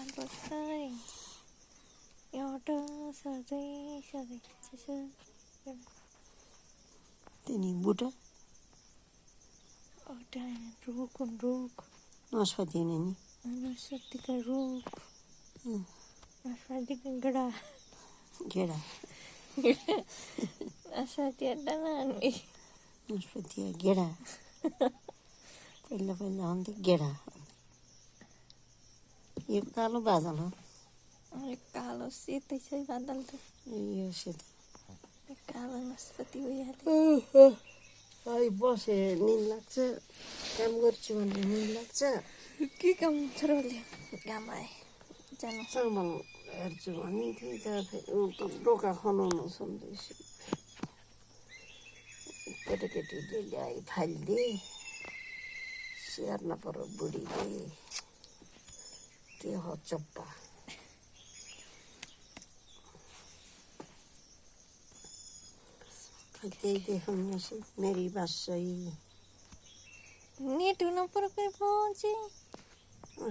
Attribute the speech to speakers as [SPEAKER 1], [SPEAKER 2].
[SPEAKER 1] Sandrotai. Yoda sari sari sisi.
[SPEAKER 2] Tini buta
[SPEAKER 1] Oda rukun ruk.
[SPEAKER 2] naspati ni.
[SPEAKER 1] Anasati ka ruk. Nasati ka gada.
[SPEAKER 2] Gera.
[SPEAKER 1] Nasati ada nani.
[SPEAKER 2] नाशपती गेडा पहिला पहिला आउँथ्यो गेडा यो कालो बादल हो
[SPEAKER 1] कालो सेतै छ बादल त
[SPEAKER 2] यो सेतो
[SPEAKER 1] कालो नास्पति भइहाल्यो
[SPEAKER 2] है बसे निद लाग्छ काम गर्छु भने निद लाग्छ
[SPEAKER 1] के काम छ र घाम आए जानु
[SPEAKER 2] सामान हेर्छु भने थिएँ त फेरि डोका खनाउनु सम्झिन्छु केटाकेटीले ल्याइ फालिदिए स्याहार्न पर्यो बुढीले के हो चप्पा त्यही देखाउनुहोस् मेरी बास सही
[SPEAKER 1] नेट हुनु पर्यो पहुँचे